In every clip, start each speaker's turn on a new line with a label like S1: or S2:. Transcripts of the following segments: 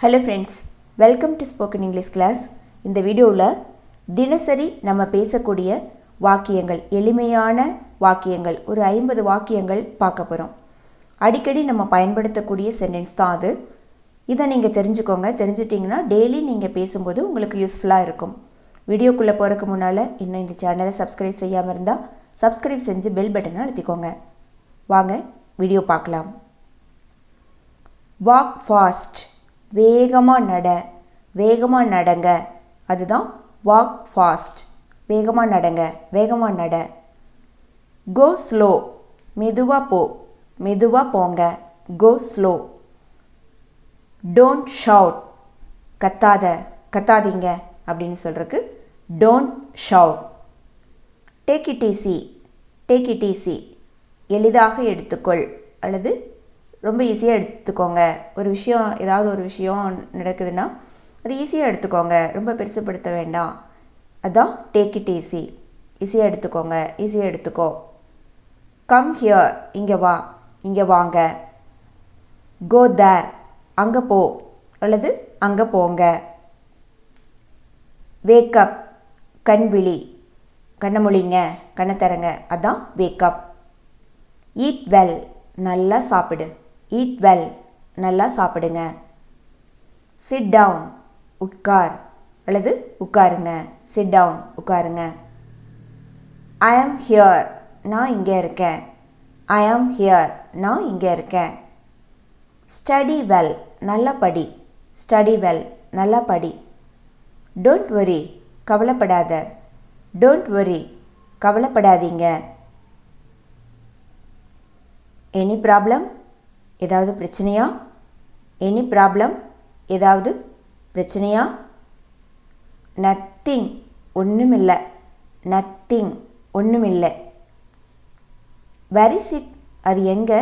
S1: Hello friends, welcome to spoken English class. இந்த வீடியோவில் தினசரி நம்ம பேசக்கூடிய வாக்கியங்கள், எளிமையான வாக்கியங்கள், ஒரு 50 வாக்கியங்கள் பார்க்க போகிறோம். அடிக்கடி நம்ம பயன்படுத்தக்கூடிய சென்டென்ஸ் தான் அது. இதை நீங்கள் தெரிஞ்சுக்கோங்க. தெரிஞ்சிட்டிங்கன்னா டெய்லி நீங்கள் பேசும்போது உங்களுக்கு யூஸ்ஃபுல்லாக இருக்கும். வீடியோக்குள்ளே போகிறதுக்கு முன்னால் இன்னும் இந்த சேனலை சப்ஸ்கிரைப் செய்யாமல் இருந்தால் சப்ஸ்கிரைப் செஞ்சு பெல் பட்டனை அழுத்திக்கோங்க. வாங்க வீடியோ பார்க்கலாம். வாக் ஃபாஸ்ட், வேகமாக நட, வேகமாக நடங்க. அதுதான் வாக் ஃபாஸ்ட், வேகமாக நடங்க, வேகமாக நட. கோ ஸ்லோ, மெதுவாக போ, மெதுவாக போங்க. கோ ஸ்லோ. டோன்ட் ஷவுட், கத்தாத, கத்தாதீங்க அப்படின்னு சொல்கிறதுக்கு don't shout. Take it easy, take it easy, எளிதாக எடுத்துக்கொள் அல்லது ரொம்ப ஈஸியாக எடுத்துக்கோங்க. ஒரு விஷயம், ஏதாவது ஒரு விஷயம் நடக்குதுன்னா அது ஈஸியாக எடுத்துக்கோங்க, ரொம்ப பெருசுப்படுத்த வேண்டாம். அதுதான் டேக் இட் ஈஸி, ஈஸியாக எடுத்துக்கோங்க, ஈஸியாக எடுத்துக்கோ. கம் ஹியர், இங்கே வா, இங்கே வாங்க. கோ தேர், அங்கே போ அல்லது அங்கே போங்க. வேக்கப், கண் விழி, கண்ணை முழிங்க, கண்ணை தரங்க. அதுதான் வேக்கப். ஈட் வெல், நல்லா சாப்பிடு. ஈட் வெல், நல்லா சாப்பிடுங்க. சிட் டவுன், உட்கார் அல்லது உட்காருங்க. சிட் டவுன், உட்காருங்க. ஐ ஆம் ஹியர், நான் இங்கே இருக்கேன். ஐ ஆம் ஹியர், நான் இங்கே இருக்கேன். ஸ்டடி வெல், நல்லா படி. ஸ்டடி வெல், நல்லா படி. டோன்ட் வரி, கவலைப்படாத. டோன்ட் வரி, கவலைப்படாதீங்க. எனி ப்ராப்ளம், ஏதாவது பிரச்சனையா? எனி ப்ராப்ளம், ஏதாவது பிரச்சனையா? நத்திங், ஒன்றுமில்லை. நத்திங், ஒன்றுமில்லை. வெரி சிட், அது எங்கே?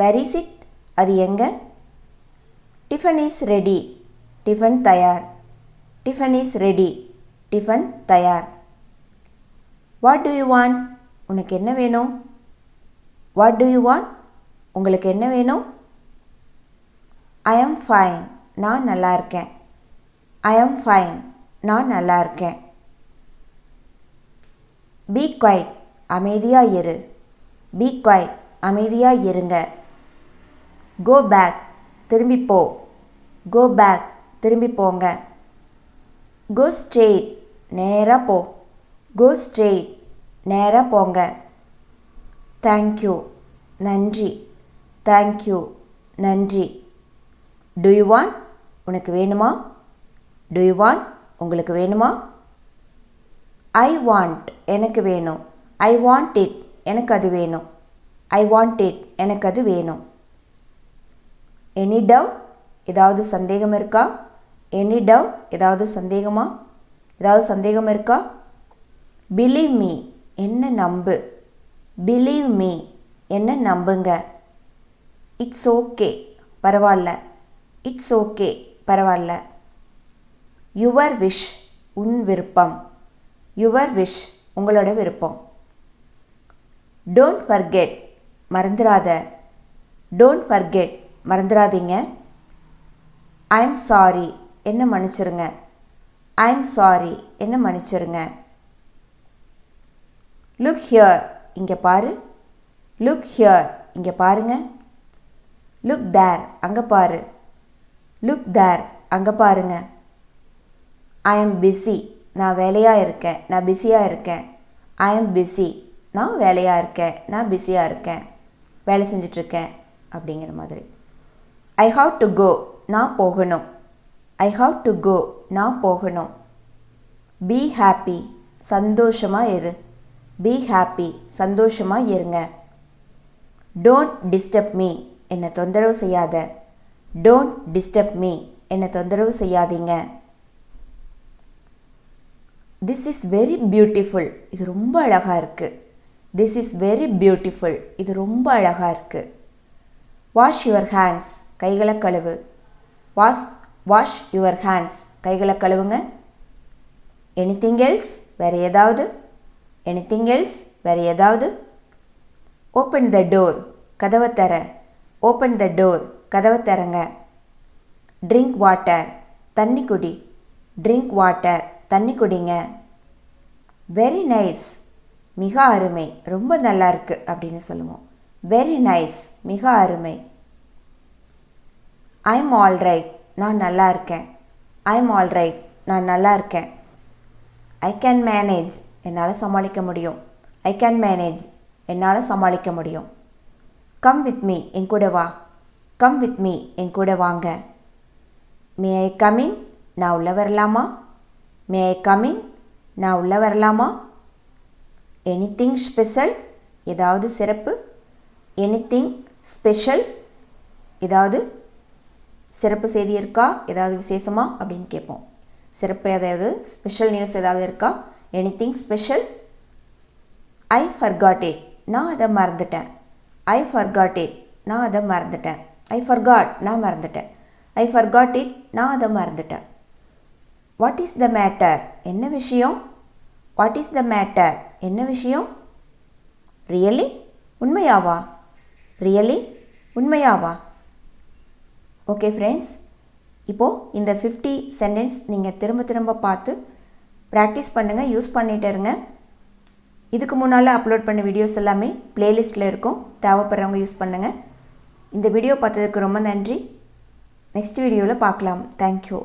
S1: வெரி சிட், அது எங்கே? டிஃபன் இஸ் ரெடி, டிஃபன் தயார். டிஃபன் இஸ் ரெடி, டிஃபன் தயார். வாட் டு யூ வாண்ட், உனக்கு என்ன வேணும்? வாட் டு யூ வாண்ட், உங்களுக்கு என்ன வேணும்? ஐ ஆம் ஃபைன், நான் நல்லா இருக்கேன். ஐ ஆம் ஃபைன், நான் நல்லா இருக்கேன். பி குவைட், அமைதியாக இரு. பி குவைட், அமைதியாக இருங்க. கோ பேக், திரும்பி போ. கோ பேக், திரும்பி போங்க. கோ ஸ்ட்ரெயிட், நேராக போ. கோ ஸ்ட்ரெயிட், நேராக போங்க. தேங்க்யூ, நன்றி. தேங்க்யூ, நன்றி. டு யூ வாண்ட், உனக்கு வேணுமா? டு யூ வாண்ட், உங்களுக்கு வேணுமா? ஐ வாண்ட், எனக்கு வேணும். ஐ வாண்ட் இட், எனக்கு அது வேணும். ஐ வாண்ட் இட், எனக்கு அது வேணும். எனி டவுட், ஏதாவது சந்தேகம் இருக்கா? எனி டவுட், ஏதாவது சந்தேகமா? ஏதாவது சந்தேகம் இருக்கா? பிலீவ் மீ, என்ன நம்பு. பிலீவ் மீ, என்ன நம்புங்க. இட்ஸ் ஓகே, பரவாயில்ல. இட்ஸ் ஓகே, பரவாயில்ல. யுவர் விஷ், உன் விருப்பம். யுவர் விஷ், உங்களோட விருப்பம். டோன்ட் ஃபர்கெட், மறந்துடாத. டோன்ட் ஃபர்கெட், மறந்துடாதீங்க. ஐ எம் சாரி, என்ன மன்னிச்சிருங்க. ஐ எம் சாரி, என்ன மன்னிச்சிருங்க. லுக் ஹியர், இங்கே பாரு. லுக் ஹியர், இங்கே பாருங்க. லுக் தேர், அங்கே பாரு. லுக் தேர், அங்கே பாருங்க. ஐ எம் பிஸி, நான் வேலையாக இருக்கேன். நான் பிஸியாக இருக்கேன். ஐ எம் பிஸி, நான் வேலையாக இருக்கேன். நான் பிஸியாக இருக்கேன், வேலை செஞ்சிட்ருக்கேன் அப்படிங்கிற மாதிரி. ஐ ஹாவ் டு கோ, நான் போகணும். ஐ ஹாவ் டு கோ, நான் போகணும். பி ஹாப்பி, சந்தோஷமாக இரு. பி ஹாப்பி, சந்தோஷமாக இருங்க. டோன்ட் டிஸ்டர்ப் மீ, என்னை தொந்தரவு செய்யாத. டோன்ட் டிஸ்டர்ப் மீ, என்னை தொந்தரவு செய்யாதீங்க. திஸ் இஸ் வெரி பியூட்டிஃபுல், இது ரொம்ப அழகாக இருக்குது. திஸ் இஸ் வெரி பியூட்டிஃபுல், இது ரொம்ப அழகாக இருக்குது. வாஷ் யுவர் ஹேண்ட்ஸ், கைகளை கழுவு. வாஷ் யுவர் ஹேண்ட்ஸ், கைகளை கழுவுங்க. எனிதிங் எல்ஸ், வேறு ஏதாவது? எனிதிங் எல்ஸ், வேறு ஏதாவது? ஓப்பன் த டோர், கதவை தர. ஓப்பன் த டோர், கதவை தரங்க. ட்ரிங்க் வாட்டர் தண்ணி குடி. ட்ரிங்க் வாட்டர் தண்ணி குடிங்க. வெரி நைஸ் மிக அருமை, ரொம்ப நல்லா இருக்கு அப்படின்னு சொல்லுவோம். வெரி நைஸ் மிக அருமை. ஐம் ஆல்ரைட் நான் நல்லா இருக்கேன். ஐம் ஆல்ரைட் நான் நல்லா இருக்கேன். ஐ கேன் மேனேஜ் என்னால் சமாளிக்க முடியும். ஐ கேன் மேனேஜ் என்னால் சமாளிக்க முடியும். கம் வித் மீ என் கூட வா. கம் வித் மீ என் கூட வாங்க. மே ஐ கமின் நான் உள்ளே வரலாமா. மே ஐ கமின் நான் உள்ளே வரலாமா. எனிதிங் ஸ்பெஷல் ஏதாவது சிறப்பு. எனிதிங் ஸ்பெஷல் ஏதாவது சிறப்பு செய்தி இருக்கா, ஏதாவது விசேஷமா அப்படின்னு கேட்போம். சிறப்பு ஏதாவது ஸ்பெஷல் நியூஸ் ஏதாவது இருக்கா. Anything special. I forgot it நான் அதை மறந்துட்டேன். ஐ ஃபர்காட் இட் நான் அதை மறந்துட்டேன். ஐ ஃபர்காட் நான் மறந்துட்டேன். ஐ ஃபர்காட் இட் நான் அதை மறந்துட்டேன். வாட் இஸ் த மேட்டர் என்ன விஷயம். வாட் இஸ் த மேட்டர் என்ன விஷயம். ரியலி உண்மையாவா. ரியலி உண்மையாவா. ஓகே ஃப்ரெண்ட்ஸ், இப்போது இந்த 50 சென்டென்ஸ் நீங்கள் திரும்ப திரும்ப பார்த்து ப்ராக்டிஸ் பண்ணுங்கள், யூஸ் பண்ணிகிட்டே இருங்க. இதுக்கு முன்னால் அப்லோட் பண்ண வீடியோஸ் எல்லாமே ப்ளேலிஸ்ட்டில் இருக்கும், தேவைப்படுறவங்க யூஸ் பண்ணுங்கள். இந்த வீடியோ பார்த்ததுக்கு ரொம்ப நன்றி. நெக்ஸ்ட் வீடியோவில் பார்க்கலாம். தேங்க்யூ.